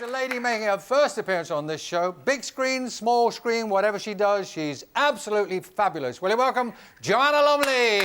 She's a lady making her first appearance on this show. Big screen, small screen, whatever she does, she's absolutely fabulous. Will you welcome Joanna Lumley?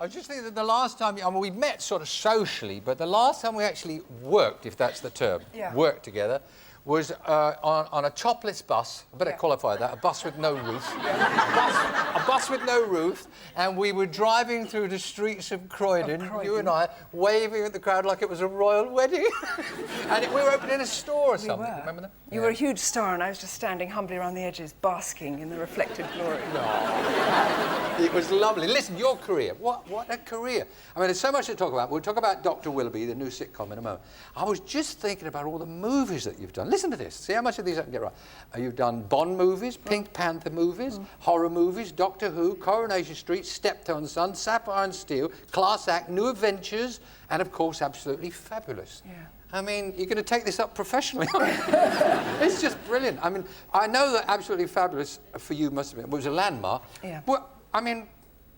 I was just thinking that the last time, I mean, we met sort of socially, but the last time we actually worked, if that's the term, worked together, was on a topless bus. I better qualify that, a bus with no roof. A bus with no roof, and we were driving through the streets of Croydon, you and I, waving at the crowd like it was a royal wedding. And we were opening a store or something. Remember that? You were a huge star, and I was just standing humbly around the edges, basking in the reflected glory. No. It was lovely. Listen, your career, what a career. I mean, there's so much to talk about. We'll talk about Dr. Willoughby, the new sitcom, in a moment. I was just thinking about all the movies that you've done. Listen to this. See how much of these I can get right. You've done Bond movies, Pink Panther movies, horror movies, Doctor Who, Coronation Street, Steptoe Son, Sapphire and Steel, Class Act, New Adventures, and, of course, Absolutely Fabulous. Yeah. I mean, you're going to take this up professionally. It's just brilliant. I mean, I know that Absolutely Fabulous for you must have been, was a landmark. Yeah. Well, I mean,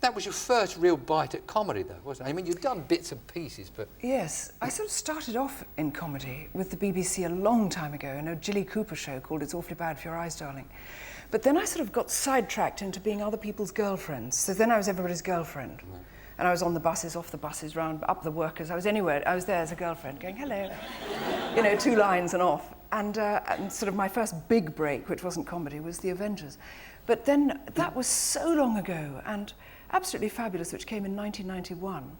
that was your first real bite at comedy, though, wasn't it? I mean, you've done bits and pieces, but... Yes. I sort of started off in comedy with the BBC a long time ago in a Jilly Cooper show called It's Awfully Bad for Your Eyes, Darling. But then I sort of got sidetracked into being other people's girlfriends. So then I was everybody's girlfriend. And I was on the buses, off the buses, round, up the workers. I was anywhere. I was there as a girlfriend, going, hello. You know, 2 lines and off. And sort of my first big break, which wasn't comedy, was The Avengers. But then that was so long ago, and Absolutely Fabulous, which came in 1991,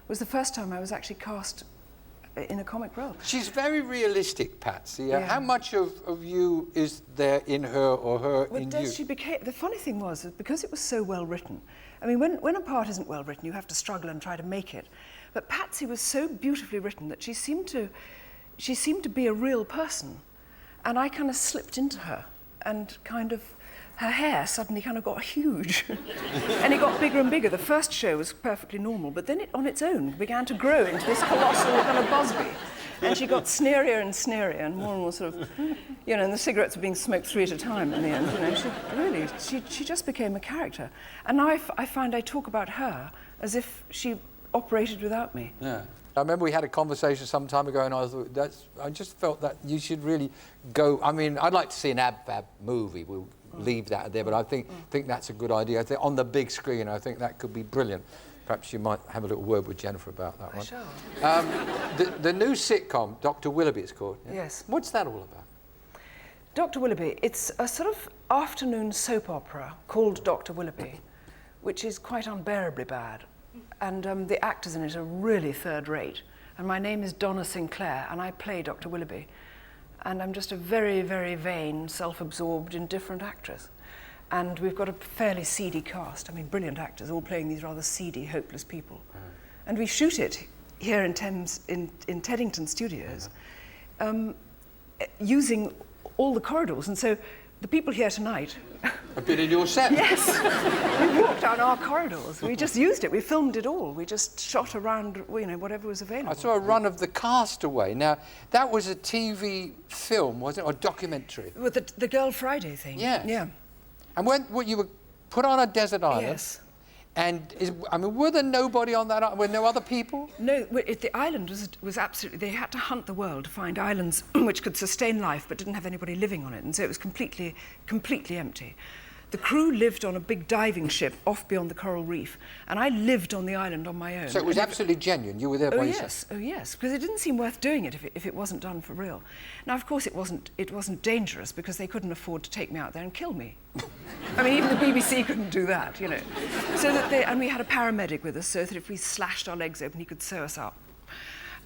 was the first time I was actually cast in a comic role. She's very realistic, Patsy. Yeah. How much of you is there in her or her in you? She became, the funny thing was, because it was so well written, I mean, when a part isn't well written, you have to struggle and try to make it. But Patsy was so beautifully written that she seemed to be a real person. And I kind of slipped into her, and kind of, her hair suddenly kind of got huge. And it got bigger and bigger. The first show was perfectly normal, but then it, on its own, began to grow into this colossal kind of Busby. And she got snerier and snerier, and more sort of, you know, and the cigarettes were being smoked 3 at a time in the end. You know, she just became a character. And now I find I talk about her as if she operated without me. Yeah. I remember we had a conversation some time ago, and I just felt that you should really go. I mean, I'd like to see an Ab-Fab movie. We'll leave that there, but I think that's a good idea. I think on the big screen, I think that could be brilliant. Perhaps you might have a little word with Jennifer about that one. Sure. The new sitcom, Dr. Willoughby, it's called. Yeah? Yes. What's that all about? Dr. Willoughby, it's a sort of afternoon soap opera called Dr. Willoughby, which is quite unbearably bad. And the actors in it are really third-rate. And my name is Donna Sinclair, and I play Dr. Willoughby. And I'm just a very, very vain, self-absorbed, indifferent actress. And we've got a fairly seedy cast. I mean, brilliant actors, all playing these rather seedy, hopeless people. And we shoot it here in Teddington Studios, using all the corridors. And so the people here tonight... A bit in your set? Yes. We walked down our corridors. We just used it. We filmed it all. We just shot around, you know, whatever was available. I saw a run of The Castaway. Now, that was a TV film, wasn't it, or documentary? With the Girl Friday thing. Yes. Yeah. And when you were put on a desert island... Yes. And, I mean, were there nobody on that island? Were there no other people? No, the island was absolutely... They had to hunt the world to find islands which could sustain life but didn't have anybody living on it, and so it was completely empty. The crew lived on a big diving ship off beyond the coral reef, and I lived on the island on my own. So it was absolutely genuine? You were there by yourself? Oh, yes, because it didn't seem worth doing it if it wasn't done for real. Now, of course, it wasn't dangerous because they couldn't afford to take me out there and kill me. I mean, even the BBC couldn't do that, you know. So that and we had a paramedic with us so that if we slashed our legs open, he could sew us up.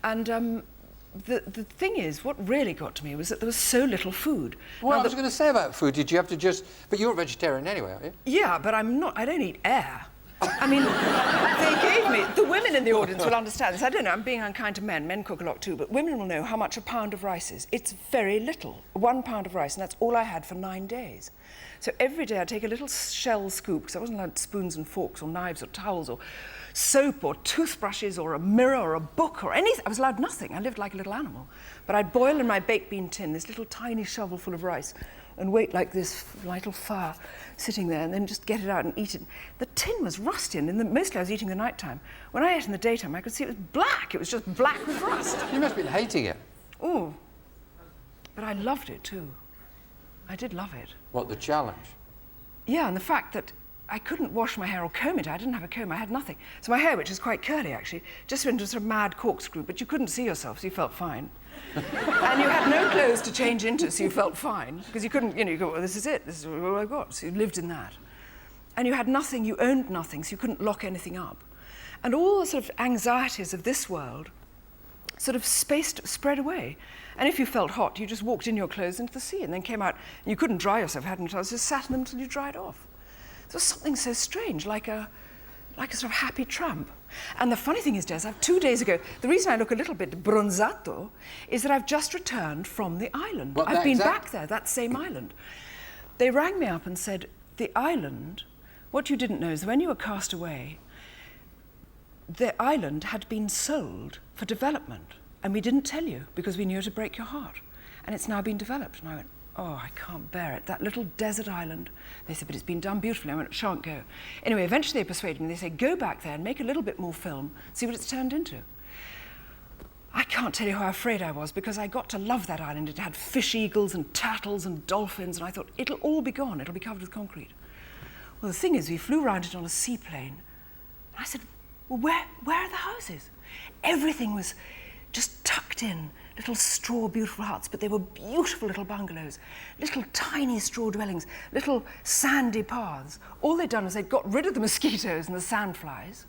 And the thing is, what really got to me was that there was so little food. Well, I was going to say about food, did you have to just... But you're a vegetarian anyway, aren't you? Yeah, but I'm not... I don't eat air. I mean, they gave me... The women in the audience will understand this. I don't know, I'm being unkind to men. Men cook a lot too, but women will know how much a pound of rice is. It's very little. 1 pound of rice, and that's all I had for 9 days. So every day I'd take a little shell scoop, because I wasn't allowed spoons and forks or knives or towels or soap or toothbrushes or a mirror or a book or anything. I was allowed nothing. I lived like a little animal. But I'd boil in my baked bean tin this little tiny shovel full of rice and wait like this, little fire sitting there, and then just get it out and eat it. The tin was rusty, and mostly I was eating the night time. When I ate in the daytime, I could see it was black. It was just black with rust. You must have been hating it. Oh, but I loved it too. I did love it. What, the challenge? Yeah, and the fact that I couldn't wash my hair or comb it. I didn't have a comb, I had nothing. So my hair, which is quite curly actually, just went into a sort of mad corkscrew, but you couldn't see yourself, so you felt fine. And you had no clothes to change into, so you felt fine, because you couldn't, you go, well, this is it, this is all I've got. So you lived in that. And you had nothing, you owned nothing, so you couldn't lock anything up. And all the sort of anxieties of this world sort of spread away. And if you felt hot, you just walked in your clothes into the sea and then came out, and you couldn't dry yourself, hadn't you? Just sat in them until you dried off. There was something so strange, like a sort of happy tramp. And the funny thing is, Des, 2 days ago, the reason I look a little bit bronzato is that I've just returned from the island. I've been back there, that same island. They rang me up and said, the island, what you didn't know is when you were cast away, the island had been sold for development. And we didn't tell you because we knew it would break your heart. And it's now been developed. And I went, oh, I can't bear it. That little desert island. They said, but it's been done beautifully. I went, shan't go. Anyway, eventually they persuaded me. They said, go back there and make a little bit more film, see what it's turned into. I can't tell you how afraid I was because I got to love that island. It had fish eagles and turtles and dolphins, and I thought, it'll all be gone. It'll be covered with concrete. Well, the thing is, we flew around it on a seaplane. And I said, well, where are the houses? Everything was just tucked in, little straw beautiful huts, but they were beautiful little bungalows, little tiny straw dwellings, little sandy paths. All they'd done was they'd got rid of the mosquitoes and the sandflies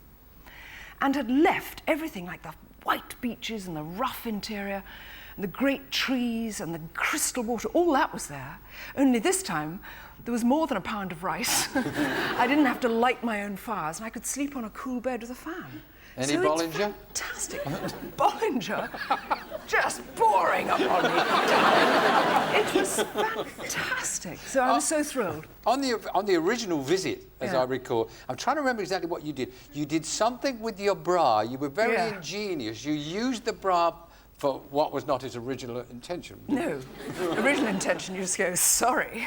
and had left everything like the white beaches and the rough interior and the great trees and the crystal water, all that was there. Only this time there was more than a pound of rice. I didn't have to light my own fires and I could sleep on a cool bed with a fan. Any so Bollinger? It's fantastic. Bollinger just boring up on me. It was fantastic. So I was so thrilled. On the original visit, as Yeah. I recall, I'm trying to remember exactly what you did. You did something with your bra. You were very Yeah. ingenious. You used the bra for what was not its original intention. No. Original intention, you just go, sorry.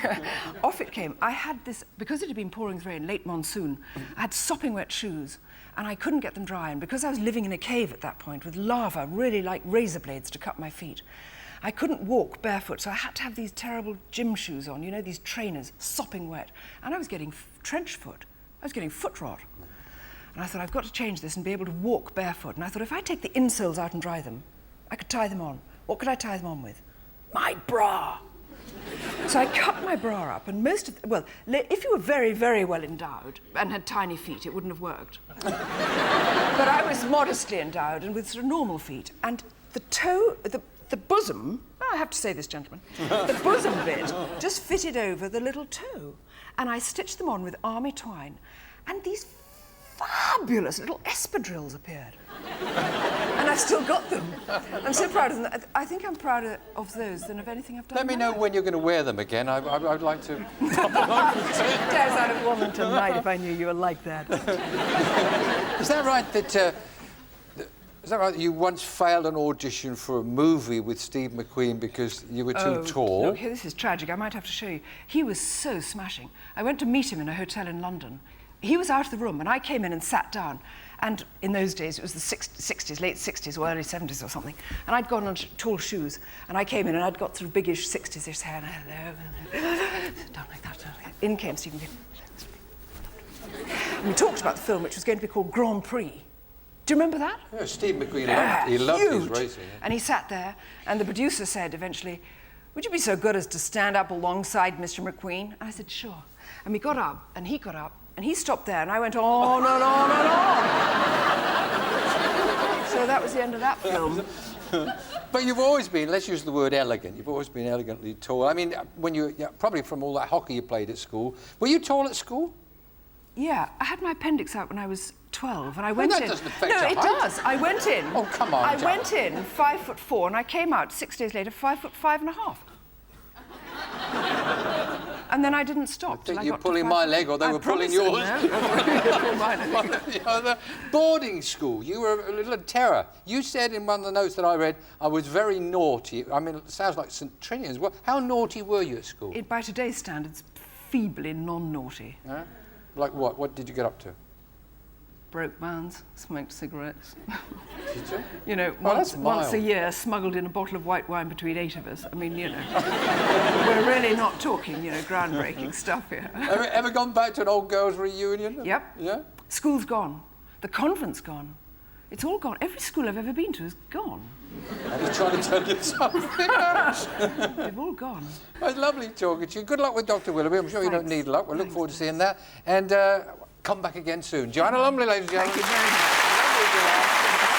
Off it came. I had this, because it had been pouring rain, late monsoon, I had sopping wet shoes. And I couldn't get them dry, and because I was living in a cave at that point with lava, really like razor blades to cut my feet, I couldn't walk barefoot, so I had to have these terrible gym shoes on, you know, these trainers, sopping wet. And I was getting trench foot. I was getting foot rot. And I thought, I've got to change this and be able to walk barefoot. And I thought, if I take the insoles out and dry them, I could tie them on. What could I tie them on with? My bra. So I cut my bra up, and if you were very, very well endowed and had tiny feet, it wouldn't have worked. But I was modestly endowed and with sort of normal feet. And the toe, the bosom, I have to say this, gentlemen, the bosom bit just fitted over the little toe. And I stitched them on with army twine, and these fabulous little espadrilles appeared. And I've still got them. I'm so proud of them. I think I'm prouder of those than of anything I've done. Let me know when you're going to wear them again. I'd like to. Des, I'd have worn them tonight if I knew you were like that. Is that right that you once failed an audition for a movie with Steve McQueen because you were too tall? Look, this is tragic. I might have to show you. He was so smashing. I went to meet him in a hotel in London. He was out of the room, and I came in and sat down. And in those days, it was the 60s, late 60s or early 70s or something. And I'd gone on tall shoes, and I came in, and I'd got sort of biggish 60s-ish hair. And hello, down like that. In came Steve McQueen. And we talked about the film, which was going to be called Grand Prix. Do you remember that? Yeah, Steve McQueen loved his racing. Yeah. And he sat there, and the producer said eventually, would you be so good as to stand up alongside Mr. McQueen? And I said, sure. And we got up, and he got up, and he stopped there, and I went on and on and on. So that was the end of that film. But you've always been, let's use the word elegant, you've always been elegantly tall. I mean, when probably from all that hockey you played at school. Were you tall at school? Yeah, I had my appendix out when I was 12, and I went that in. doesn't affect no, your it height. does. I went in. Oh, come on, I Jo. went in 5'4", and I came out 6 days later 5'5.5". And then I didn't stop. I till think I you're got to pulling 5 my foot- leg, or they I were pulling promise you, yours. no. Pull my leg. The other boarding school. You were a little terror. You said in one of the notes that I read, I was very naughty. I mean, it sounds like St. Trinian's. Well, how naughty were you at school? By today's standards, feebly non-naughty. Huh? Like what? What did you get up to? Broke mans, smoked cigarettes. Did you? You know, Oh, that's once a mild. year, smuggled in a bottle of white wine between 8 of us. I mean, you know, we're really not talking, you know, groundbreaking stuff here. Ever gone back to an old girls' reunion? Yep. Yeah? School's gone. The convent's gone. It's all gone. Every school I've ever been to is gone. I was trying to tell you something. They've all gone. It's lovely talking to you. Good luck with Dr. Willoughby. I'm sure you don't Thanks. need luck. We'll look forward to seeing that. And come back again soon. Joanna Lumley, ladies and gentlemen. Thank you very much. Lovely, Joanna.